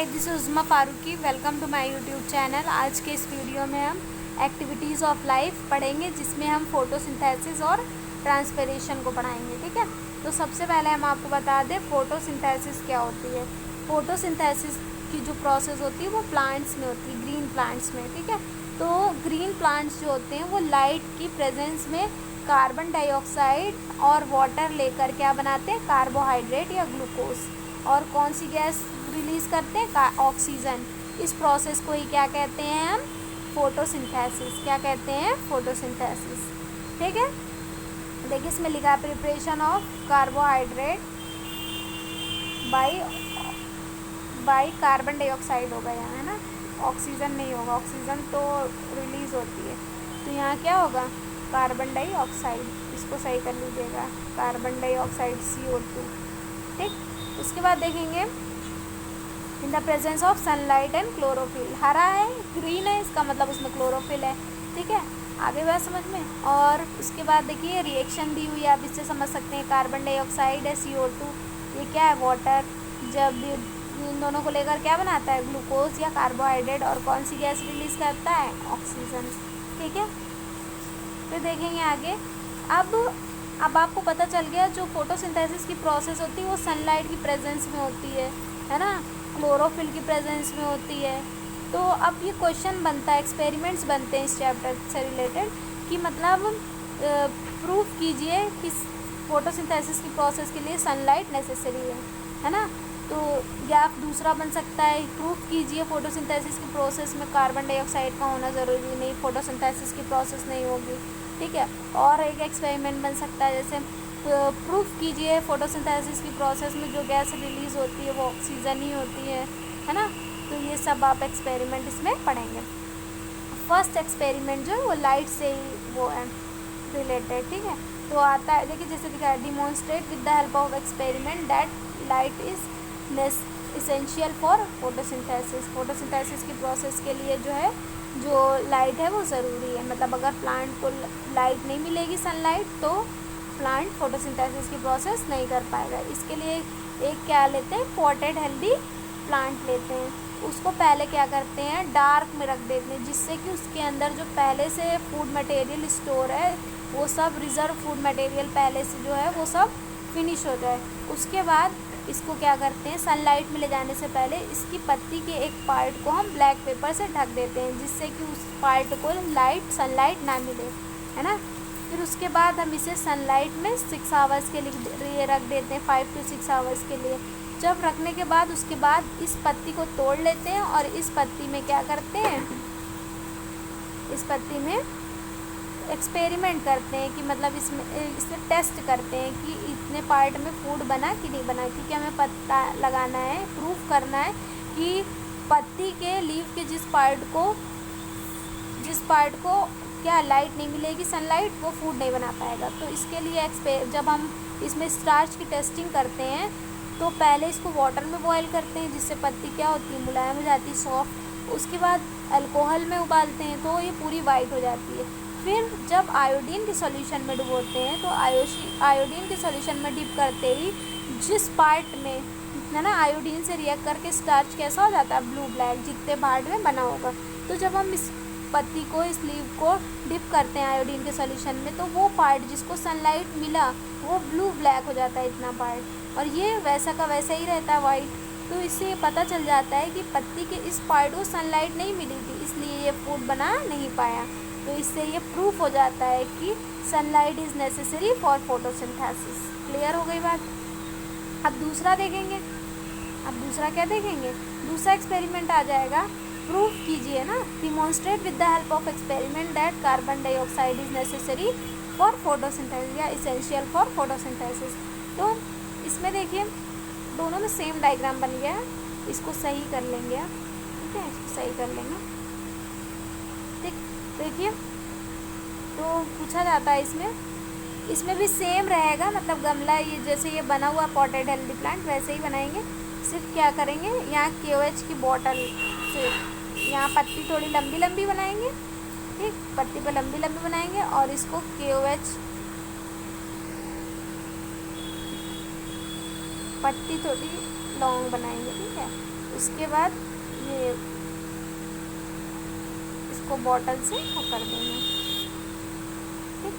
Hi, this is Uzma Farooqui. Welcome to my YouTube channel. आज के इस वीडियो में हम एक्टिविटीज़ ऑफ लाइफ पढ़ेंगे, जिसमें हम फोटोसिंथेसिस और ट्रांसपिरेशन को पढ़ाएंगे। ठीक है, तो सबसे पहले हम आपको बता दें फोटोसिंथेसिस क्या होती है। फोटोसिंथेसिस की जो प्रोसेस होती है वो प्लांट्स में होती है, ग्रीन प्लांट्स में। ठीक है, तो ग्रीन प्लांट्स जो होते हैं वो लाइट की प्रेजेंस में कार्बन डाइऑक्साइड और वाटर लेकर क्या बनाते हैं, कार्बोहाइड्रेट या ग्लूकोज। और कौन सी गैस रिलीज़ करते हैं, ऑक्सीजन। इस प्रोसेस को ही क्या कहते हैं हम, फोटोसिंथेसिस। क्या कहते हैं, फोटोसिंथेसिस। ठीक है, देखिए इसमें लिखा है preparation of carbohydrate by carbon dioxide होगा यहाँ, है ना, ऑक्सीजन नहीं होगा, ऑक्सीजन तो रिलीज़ होती है। तो यहाँ क्या होगा, कार्बन डाइऑक्साइड। इसको सही कर लीजिएगा, कार्बन डाइऑक्साइड CO2। ठीक, उसके बाद देखेंगे in the presence of sunlight and chlorophyll. हरा है, ग्रीन है, इसका मतलब उसमें क्लोरोफिल है। ठीक है, आगे बात समझ में। और उसके बाद देखिए रिएक्शन दी हुई है, आप इससे समझ सकते हैं। कार्बन डाइऑक्साइड है, CO2, ये क्या है, वाटर। जब इन दोनों को लेकर क्या बनाता है, ग्लूकोज या कार्बोहाइड्रेट। और कौन सी गैस रिलीज़ करता है, ऑक्सीजन। ठीक है, फिर देखेंगे आगे। अब आपको पता चल गया जो फोटोसिंथेसिस की प्रोसेस होती है वो सनलाइट की प्रेजेंस में होती है ना, क्लोरोफिल की प्रेजेंस में होती है। तो अब ये क्वेश्चन बनता है, एक्सपेरिमेंट्स बनते हैं इस चैप्टर से रिलेटेड, कि मतलब प्रूफ कीजिए कि फोटोसिंथेसिस की प्रोसेस के लिए सनलाइट नेसेसरी है ना। तो या दूसरा बन सकता है, प्रूफ कीजिए फोटोसिंथेसिस की प्रोसेस में कार्बन डाइऑक्साइड का होना ज़रूरी नहीं, फोटोसिंथेसिस की प्रोसेस नहीं होगी। ठीक है, और एक एक्सपेरिमेंट बन सकता है, जैसे प्रूफ कीजिए फोटोसिंथेसिस की प्रोसेस में जो गैस रिलीज़ होती है वो ऑक्सीजन ही होती है ना। तो ये सब आप एक्सपेरिमेंट इसमें पढ़ेंगे। फर्स्ट एक्सपेरिमेंट जो है वो लाइट से ही वो है रिलेटेड। ठीक है, तो आता है, देखिए जैसे दिखा है, demonstrate with the help of experiment that light is essential for photosynthesis. Photosynthesis की प्रोसेस के लिए जो है, जो लाइट है वो ज़रूरी है। मतलब अगर प्लांट को लाइट नहीं मिलेगी, सनलाइट, तो प्लांट फोटोसिंथेसिस की प्रोसेस नहीं कर पाएगा। इसके लिए एक क्या लेते हैं, पॉटेड हेल्दी प्लांट लेते हैं। उसको पहले क्या करते हैं, डार्क में रख देते हैं, जिससे कि उसके अंदर जो पहले से फूड मटेरियल स्टोर है वो सब, रिज़र्व फूड मटेरियल पहले से जो है वो सब फिनिश हो जाए। उसके बाद इसको क्या करते हैं, सनलाइट में ले जाने से पहले इसकी पत्ती के एक पार्ट को हम ब्लैक पेपर से ढक देते हैं, जिससे कि उस पार्ट को सनलाइट ना मिले, है ना। फिर उसके बाद हम इसे सनलाइट में 6 आवर्स के लिए रख देते हैं, 5 to 6 आवर्स के लिए। जब रखने के बाद उसके बाद इस पत्ती को तोड़ लेते हैं और इस पत्ती में क्या करते हैं, इस पत्ती में एक्सपेरिमेंट करते हैं, कि मतलब इसे टेस्ट करते हैं कि इतने पार्ट में फूड बना कि नहीं बना। क्योंकि हमें पता लगाना है, प्रूफ करना है कि पत्ती के लीव के जिस पार्ट को क्या लाइट नहीं मिलेगी, सनलाइट, वो फूड नहीं बना पाएगा। तो इसके लिए जब हम इसमें स्टार्च की टेस्टिंग करते हैं तो पहले इसको वाटर में बॉयल करते हैं, जिससे पत्ती क्या होती है, मुलायम हो जाती है, सॉफ्ट। उसके बाद अल्कोहल में उबालते हैं तो ये पूरी वाइट हो जाती है। फिर जब आयोडीन के सॉल्यूशन में डुबोते हैं तो आयोडीन के सॉल्यूशन में डिप करते ही जिस पार्ट में, है ना, आयोडीन से रिएक्ट करके स्टार्च कैसा हो जाता है, ब्लू ब्लैक, जितने पार्ट में बना होगा। तो जब हम इस पत्ती को, इस लीव को डिप करते हैं आयोडीन के सॉल्यूशन में, तो वो पार्ट जिसको सनलाइट मिला वो ब्लू ब्लैक हो जाता है, इतना पार्ट, और ये वैसा का वैसा ही रहता है, वाइट। तो इससे ये पता चल जाता है कि पत्ती के इस पार्ट को सनलाइट नहीं मिली थी, इसलिए ये फूड बना नहीं पाया। तो इससे ये प्रूफ हो जाता है कि sunlight is necessary for photosynthesis. Clear हो गई बात। अब दूसरा देखेंगे, अब दूसरा क्या देखेंगे, दूसरा एक्सपेरिमेंट आ जाएगा, प्रूफ कीजिए ना, demonstrate with the help of experiment that carbon dioxide is necessary for photosynthesis या इसेंशियल फॉर फोटोसिंथेसिस। तो इसमें देखिए दोनों में सेम डायग्राम बन गया है, इसको सही कर लेंगे आप। ठीक है, इसको सही कर लेंगे। ठीक, देखिए तो पूछा जाता है इसमें भी सेम रहेगा, मतलब गमला ये जैसे ये बना हुआ पॉटेड हेल्दी प्लांट वैसे ही बनाएंगे। सिर्फ क्या करेंगे, यहाँ KOH की बॉटल से यहाँ पत्ती थोड़ी लंबी लंबी बनाएंगे, ठीक, पत्ती पर लंबी लंबी बनाएंगे और इसको KOH पत्ती थोड़ी लॉन्ग बनाएंगे। ठीक है, उसके बाद ये इसको बॉटल से वो कर देंगे। ठीक,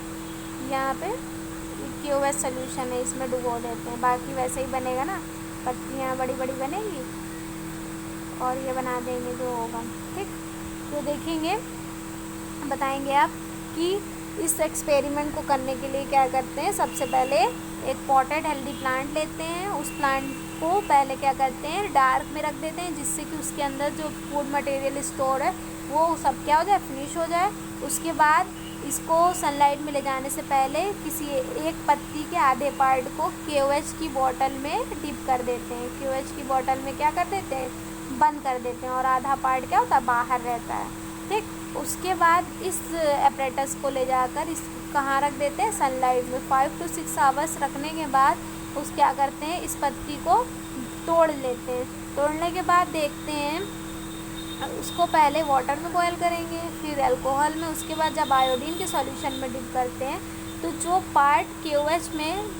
यहाँ पे QoS सोल्यूशन है, इसमें डुबो देते हैं। बाकी वैसे ही बनेगा ना, पत्तियाँ बड़ी बड़ी बनेगी और ये बना देंगे जो होगा। ठीक, तो देखेंगे, बताएंगे आप कि इस एक्सपेरिमेंट को करने के लिए क्या करते हैं। सबसे पहले एक पॉटेड हेल्दी प्लांट लेते हैं, उस प्लांट को पहले क्या करते हैं डार्क में रख देते हैं, जिससे कि उसके अंदर जो फूड मटेरियल स्टोर है वो सब क्या हो जाए, फिनिश हो जाए। उसके बाद इसको सनलाइट में ले जाने से पहले किसी एक पत्ती के आधे पार्ट को KOH की बोतल में डिप कर देते हैं। KOH की बोतल में क्या कर देते हैं, बंद कर देते हैं, और आधा पार्ट क्या होता है, बाहर रहता है। ठीक, उसके बाद इस एपरेटस को ले जाकर इस कहाँ रख देते हैं, सनलाइट में। 5 to 6 आवर्स रखने के बाद उस क्या करते हैं, इस पत्ती को तोड़ लेते हैं। तोड़ने के बाद देखते हैं, उसको पहले वाटर में बॉयल करेंगे, फिर अल्कोहल में, उसके बाद जब आयोडीन के सॉल्यूशन में डिप करते हैं तो जो पार्ट KOH में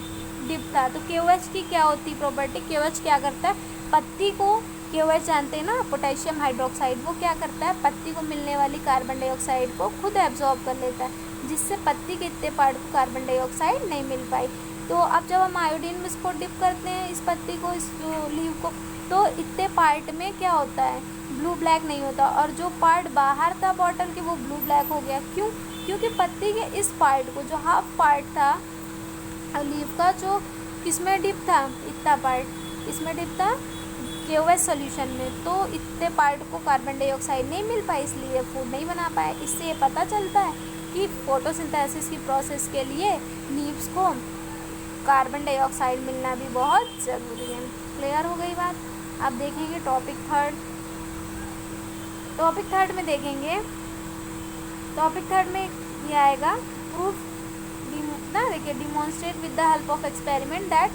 डिप था, तो KOH की क्या होती है प्रॉपर्टी, KOH क्या करता है, पत्ती को, KOH जानते हैं ना, पोटेशियम हाइड्रोक्साइड, वो क्या करता है, पत्ती को मिलने वाली कार्बन डाइऑक्साइड को खुद एब्जॉर्ब कर लेता है, जिससे पत्ती के इतने पार्ट को कार्बन डाइऑक्साइड नहीं मिल पाई। तो अब जब हम आयोडीन में इसको डिप करते हैं, इस पत्ती को, इस लीव को, तो इतने पार्ट में क्या होता है, ब्लू ब्लैक नहीं होता, और जो पार्ट बाहर था बॉटल के वो ब्लू ब्लैक हो गया। क्यों, क्योंकि पत्ती के इस पार्ट को, जो हाफ पार्ट था लीव का, जो किसमें डिप था, इतना पार्ट इसमें डिप था KOH सोल्यूशन में, तो इतने पार्ट को कार्बन डाइऑक्साइड नहीं मिल पाई, इसलिए फूड नहीं बना पाए। इससे ये पता चलता है कि फोटोसिंथेसिस की प्रोसेस के लिए लीव्स को कार्बन डाइऑक्साइड मिलना भी बहुत ज़रूरी है। क्लियर हो गई बात। अब देखेंगे टॉपिक थर्ड। टॉपिक थर्ड में देखेंगे, टॉपिक थर्ड में ये आएगा प्रूफ ना, देखिए, demonstrate with the help of experiment that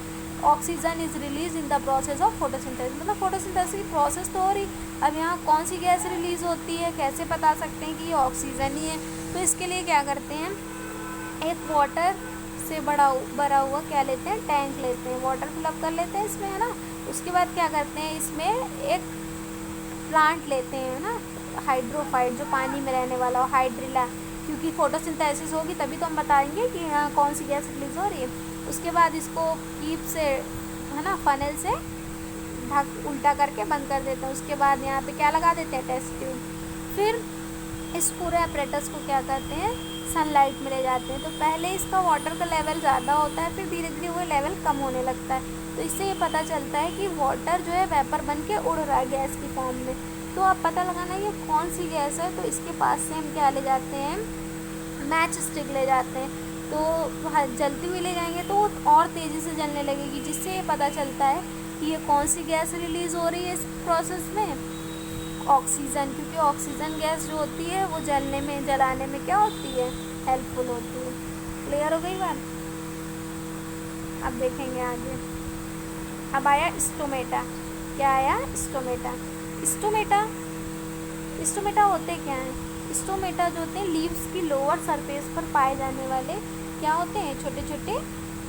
oxygen is release in the process of photosynthesis. मतलब फोटोसिंथेसिस की प्रोसेस तो हो रही, अब यहाँ कौन सी गैस रिलीज होती है, कैसे बता सकते हैं कि ये ऑक्सीजन ही है। तो इसके लिए क्या करते हैं, एक वाटर से भरा हुआ क्या लेते हैं, टैंक लेते हैं, वाटर फिलअप कर लेते हैं इसमें, है ना। उसके बाद क्या करते हैं, इसमें एक प्लांट लेते हैं ना, हाइड्रोफाइट, जो पानी में रहने वाला हो, हाइड्रिला, क्योंकि फोटोसिंथेसिस होगी तभी तो हम बताएंगे कि यहाँ कौन सी गैस रिलीज हो रही है। उसके बाद इसको कीप से, है ना, फनल से ढक उल्टा करके बंद कर देते हैं। उसके बाद यहाँ पे क्या लगा देते हैं, टेस्ट ट्यूब। फिर इस पूरे अपरेटस को क्या करते हैं, सनलाइट में ले जाते हैं। तो पहले इसका वाटर का लेवल ज़्यादा होता है, फिर धीरे धीरे वो लेवल कम होने लगता है। तो इससे ये पता चलता है कि वाटर जो है वेपर बन के उड़ रहा है गैस की फॉर्म में। तो आप पता लगाना ये कौन सी गैस है, तो इसके पास से हम क्या ले जाते हैं, मैच स्टिक ले जाते हैं। तो जलती हुई ले जाएंगे तो वो और तेज़ी से जलने लगेगी, जिससे ये पता चलता है कि ये कौन सी गैस रिलीज़ हो रही है इस प्रोसेस में, ऑक्सीजन। क्योंकि ऑक्सीजन गैस जो होती है वो जलाने में क्या होती है, हेल्पफुल होती है। क्लियर हो गई बात। अब देखेंगे आगे। अब आया स्टोमेटा। क्या आया, स्टोमेटा। स्टोमेटा होते क्या हैं, स्टोमेटा जो होते हैं लीव्स की लोअर सरफेस पर पाए जाने वाले क्या होते हैं, छोटे छोटे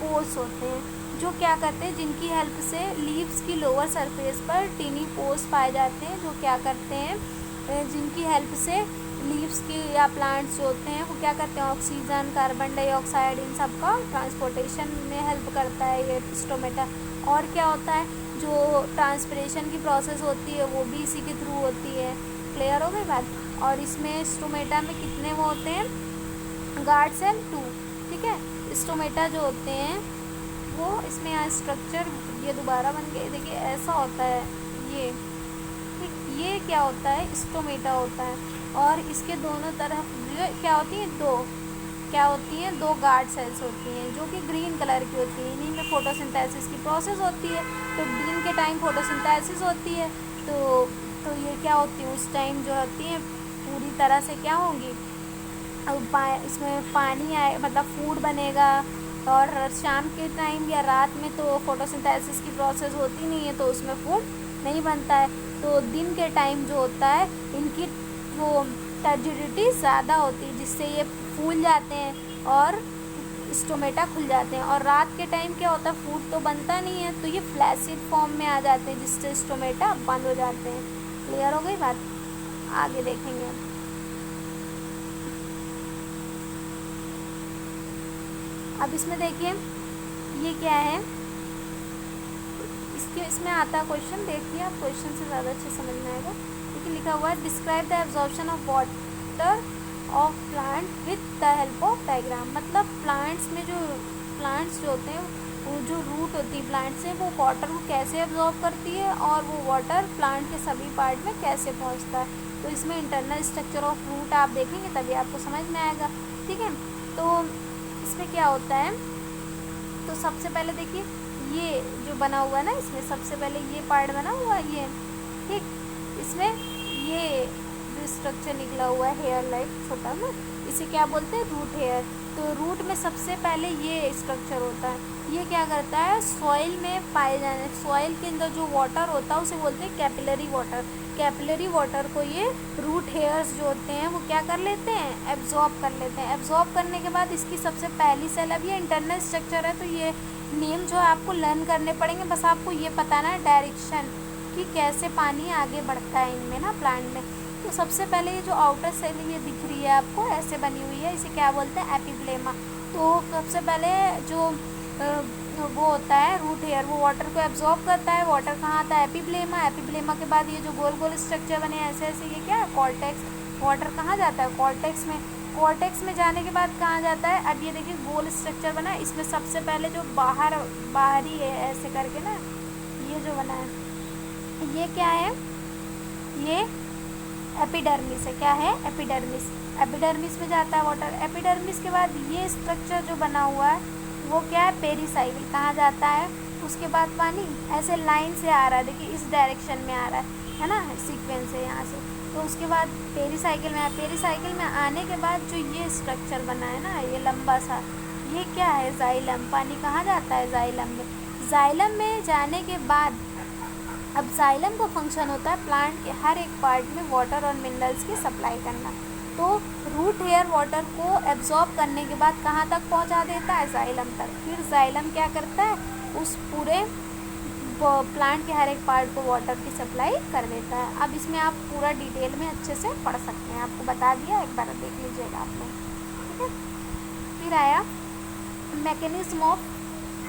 पोर्स होते हैं, जो क्या करते हैं, जिनकी हेल्प से लीव्स की लोअर सरफेस पर टीनी पोर्स पाए जाते हैं, जो क्या करते हैं, जिनकी हेल्प से लीव्स की या प्लांट्स जो होते हैं वो क्या करते हैं, ऑक्सीजन, कार्बन डाइऑक्साइड, इन सब का ट्रांसपोर्टेशन में हेल्प करता है ये स्टोमेटा। और क्या होता है, जो ट्रांसपिरेशन की प्रोसेस होती है वो भी इसी के थ्रू होती है। क्लियर हो गई बात। और इसमें स्टोमेटा में कितने वो होते हैं, गार्ड सेल 2। ठीक है, स्टोमेटा जो होते हैं वो, इसमें यहाँ स्ट्रक्चर ये दोबारा बन गए, देखिए ऐसा होता है ये, ठीक, ये क्या होता है, स्टोमेटा होता है। और इसके दोनों तरफ क्या होती हैं, दो गार्ड सेल्स होती हैं, जो कि ग्रीन कलर की होती हैं। इन्हीं में फोटोसिंथेसिस की प्रोसेस होती है। तो दिन के टाइम फोटोसिंथेसिस होती है, तो ये क्या होती है, उस टाइम जो होती हैं पूरी तरह से क्या होंगी, इसमें पानी आए, मतलब फूड बनेगा। और शाम के टाइम या रात में तो फोटोसिंथेसिस की प्रोसेस होती नहीं है, तो उसमें फूड नहीं बनता है। तो दिन के टाइम जो होता है इनकी वो टर्जिडिटी ज़्यादा होती है, जिससे ये फूल जाते हैं और स्टोमेटा खुल जाते हैं। और रात के टाइम क्या होता है, फूड तो बनता नहीं है, तो ये फ्लैसिड फॉर्म में आ जाते हैं, जिससे स्टोमेटा बंद हो जाते हैं। क्लियर हो गई बात? आगे देखेंगे। अब इसमें देखिए ये क्या है, इसमें आता है क्वेश्चन, देखिए आप क्वेश्चन से ज़्यादा अच्छे समझ में आएगा। देखिए लिखा हुआ है describe the absorption of water of plant with the help of diagram. मतलब प्लांट्स जो होते हैं, वो जो रूट होती है प्लांट से, वो वाटर को कैसे एब्जॉर्ब करती है और वो वाटर प्लांट के सभी पार्ट में कैसे पहुंचता है। तो इसमें इंटरनल स्ट्रक्चर ऑफ रूट आप देखेंगे तभी आपको समझ में आएगा। ठीक है, तो इसमें क्या होता है, तो सबसे पहले देखिए ये जो बना हुआ है ना, इसमें सबसे पहले ये पार्ट बना हुआ है ये, ठीक, इसमें ये जो स्ट्रक्चर निकला हुआ है हेयर लाइक छोटा ना, इसे क्या बोलते हैं, रूट हेयर। तो रूट में सबसे पहले ये स्ट्रक्चर होता है। ये क्या करता है, सॉइल में पाए जाने, सॉइल के अंदर जो वाटर होता है उसे बोलते हैं कैपिलरी वाटर। कैपिलरी वाटर को ये रूट हेयर्स जो होते हैं वो क्या कर लेते हैं, एब्जॉर्ब कर लेते हैं। एब्जॉर्ब करने के बाद इसकी सबसे पहली सेल, अब ये इंटरनल स्ट्रक्चर है तो ये नेम जो है आपको लर्न करने पड़ेंगे, बस आपको ये पता ना डायरेक्शन कि कैसे पानी आगे बढ़ता है इनमें ना प्लांट में। तो सबसे पहले ये जो आउटर सेल ये दिख रही है आपको ऐसे बनी हुई है, इसे क्या बोलते हैं, एपिब्लेमा। तो सबसे पहले जो वो होता है रूट हेयर, वो वाटर को एब्जॉर्ब करता है। वाटर कहाँ आता है, एपिब्लेमा। एपिब्लेमा के बाद ये जो गोल गोल स्ट्रक्चर बने ऐसे ऐसे, ये क्या है, कॉर्टेक्स। वाटर कहाँ जाता है, कॉर्टेक्स में। कॉर्टेक्स में जाने के बाद कहाँ जाता है, अब ये देखिए गोल स्ट्रक्चर बना है, इसमें सबसे पहले जो बाहरी है ऐसे करके ना, ये जो बना है ये क्या है, ये एपिडर्मिस है। क्या है, एपिडर्मिस। एपिडर्मिस में जाता है वाटर। एपिडर्मिस के बाद ये स्ट्रक्चर जो बना हुआ है वो क्या है, पेरीसाइकिल। कहाँ जाता है, उसके बाद पानी ऐसे लाइन से आ रहा है, देखिए इस डायरेक्शन में आ रहा है ना, सीक्वेंस है यहाँ से। तो उसके बाद पेरीसाइकिल में, पेरीसाइकिल में आने के बाद जो ये स्ट्रक्चर बना है ना, ये लंबा सा, ये क्या है, जाइलम। पानी कहाँ जाता है, जाइलम में। जाइलम में जाने के बाद अब जाइलम का फंक्शन होता है प्लांट के हर एक पार्ट में वाटर और मिनरल्स की सप्लाई करना। तो रूट हेयर वाटर को एब्जॉर्ब करने के बाद कहाँ तक पहुँचा देता है, जाइलम तक। फिर जाइलम क्या करता है, उस पूरे प्लांट के हर एक पार्ट को वाटर की सप्लाई कर देता है। अब इसमें आप पूरा डिटेल में अच्छे से पढ़ सकते हैं, आपको बता दिया, एक बार देख लीजिएगा आप लोग। ठीक है, फिर आया मैकेनिज्म ऑफ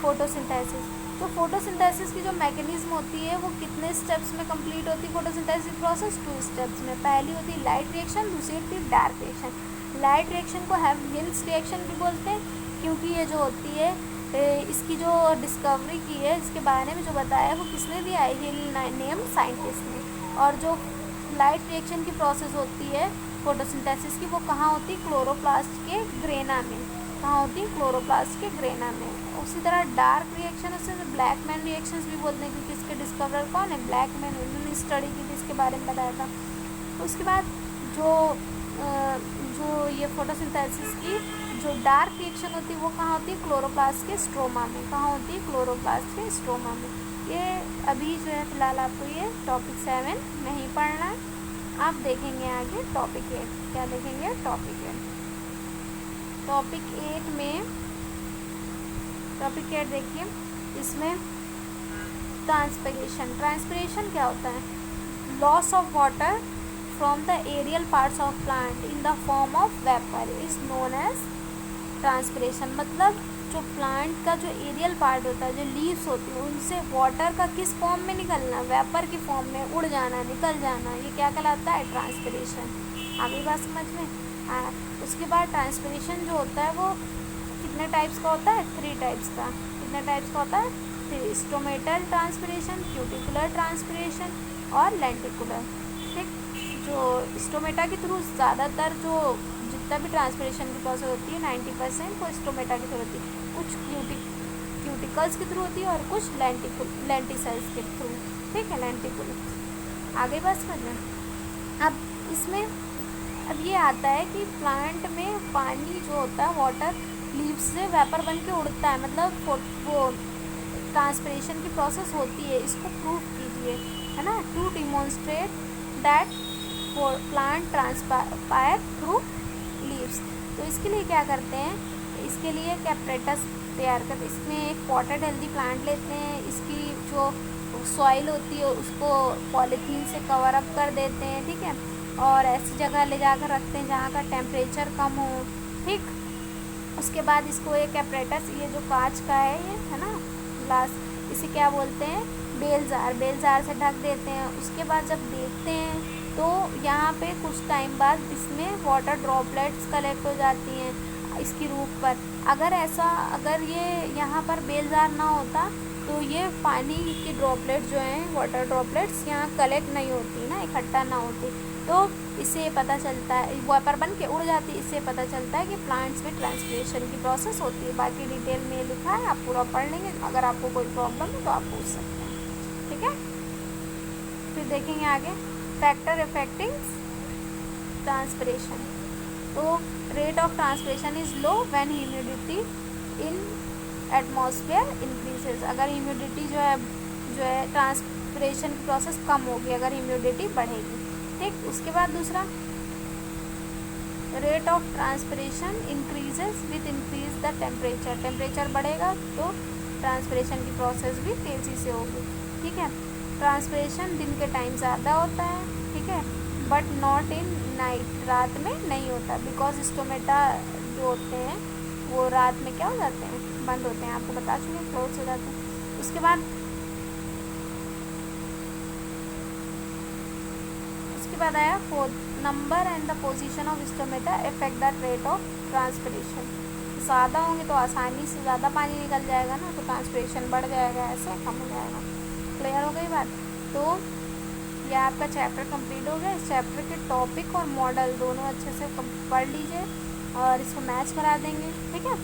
फोटोसिंथेसिस। तो फोटोसिंथेसिस की जो मैकेनिज्म होती है वो कितने स्टेप्स में कंप्लीट होती है फोटोसिंथेसिस प्रोसेस, 2 स्टेप्स में। पहली होती है लाइट रिएक्शन, दूसरी होती है डार्क रिएक्शन। लाइट रिएक्शन को हेल्महोल्ट्ज़ रिएक्शन भी बोलते हैं, क्योंकि ये जो होती है इसकी जो डिस्कवरी की है, इसके बारे में जो बताया है वो किसने दिया है, हिल नेम साइंटिस्ट ने। और जो लाइट रिएक्शन की प्रोसेस होती है फोटोसिंथेसिस की, वो कहाँ होती है, क्लोरोप्लास्ट के ग्रेना में। कहाँ होती है, क्लोरोप्लास्ट के ग्रेना में। उसी तरह डार्क रिएक्शन उसे ब्लैकमैन रिएक्शंस भी बोलते हैं, क्योंकि इसके डिस्कवरर कौन है, ब्लैकमैन। उन्होंने स्टडी की थी, इसके बारे में बताया था। उसके बाद जो ये फोटोसिंथेसिस की जो डार्क रिएक्शन होती है वो कहाँ होती है, क्लोरोप्लास्ट के स्ट्रोमा में। कहाँ होती है, क्लोरोप्लास्ट के स्ट्रोमा में। ये अभी जो है फिलहाल आपको ये टॉपिक 7 नहीं पढ़ना है, आप देखेंगे आगे टॉपिक 8। क्या देखेंगे, टॉपिक 8। टॉपिक 8 में, टॉपिक 8 देखिए, इसमें ट्रांसपिरेशन। ट्रांसपिरेशन क्या होता है, loss of water from the aerial parts of plant in the form of vapour is known as transpiration. मतलब जो प्लांट का जो एरियल पार्ट होता है, जो लीव्स होती हैं, उनसे वाटर का किस फॉर्म में निकलना, वेपर की फॉर्म में उड़ जाना, निकल जाना, ये क्या कहलाता है, ट्रांसपिरेशन। आगे बात समझ में। उसके बाद ट्रांसपिरेशन जो होता है वो कितने टाइप्स का होता है, 3 टाइप्स का। कितने टाइप्स का होता है, 3। स्टोमेटल ट्रांसपिरेशन, क्यूटिकुलर ट्रांसपिरेशन और लेंटिकुलर। ठीक, जो स्टोमेटा के थ्रू ज़्यादातर जो जितना भी ट्रांसपिरेशन की प्रोसेस होती है 90% वो स्टोमेटा के थ्रू होती है। कुछ क्यूटिकल्स के थ्रू होती है और कुछ लेंटिसेल्स के थ्रू। ठीक है, लेंटिकुलर। आगे बस करना। अब इसमें अब ये आता है कि प्लांट में पानी जो होता है वाटर लीव्स से वेपर बन के उड़ता है, मतलब वो ट्रांसपिरेशन की प्रोसेस होती है। इसको प्रूव कीजिए, है ना, to demonstrate that plant transpire through leaves. तो इसके लिए क्या करते हैं, इसके लिए कैप्रेटस तैयार करते। इसमें एक पॉटेड हेल्दी प्लांट लेते हैं, इसकी जो सॉइल होती है उसको पॉलीथीन से कवर अप कर देते हैं, ठीक है, और ऐसी जगह ले जाकर रखते हैं जहाँ का टेम्परेचर कम हो, ठीक। उसके बाद इसको एक एपरेटस, ये जो कांच का है ये है ना ग्लास, इसे क्या बोलते हैं, बेल जार, बेल जार से ढक देते हैं। उसके बाद जब देखते हैं तो यहाँ पे कुछ टाइम बाद इसमें वाटर ड्रॉपलेट्स कलेक्ट हो जाती हैं इसकी रूफ पर। अगर ये यहाँ पर बेल जार ना होता तो ये पानी की ड्रॉपलेट जो हैं, वाटर ड्रॉपलेट्स यहाँ कलेक्ट नहीं होती ना, इकट्ठा ना होती, तो इससे पता चलता है, वापर बन के उड़ जाती। इससे पता चलता है कि प्लांट्स में ट्रांसपिरेशन की प्रोसेस होती है। बाकी डिटेल में लिखा है, आप पूरा पढ़ लेंगे। अगर आपको कोई प्रॉब्लम है तो आप पूछ सकते हैं, ठीक है। फिर देखेंगे आगे फैक्टर अफेक्टिंग ट्रांसपिरेशन। तो rate of transpiration is low when humidity in atmosphere increases. अगर ह्यूमिडिटी जो है ट्रांसपिरेशन की प्रोसेस कम होगी अगर ह्यूमिडिटी बढ़ेगी, ठीक। उसके बाद दूसरा, rate of transpiration increases with increase the temperature. Temperature बढ़ेगा तो ट्रांसपिरेशन की प्रोसेस भी तेज़ी से होगी, ठीक है। ट्रांसपिरेशन दिन के टाइम ज़्यादा होता है, ठीक है, बट नॉट इन नाइट, रात में नहीं होता, बिकॉज स्टोमेटा जो होते हैं वो रात में क्या हो जाते हैं, बंद होते हैं, आपको बता चुके, क्लोज हो जाते हैं। उसके बाद आया fourth, number and the position of stomata affect the rate of transpiration. ज़्यादा होंगे तो आसानी से ज़्यादा पानी निकल जाएगा ना, तो ट्रांसपिरेशन बढ़ जाएगा, ऐसे कम हो जाएगा। क्लियर हो गई बात। तो यह आपका चैप्टर कंप्लीट हो गया। इस चैप्टर के टॉपिक और मॉडल दोनों अच्छे से पढ़ लीजिए और इसको मैच करा देंगे, ठीक है।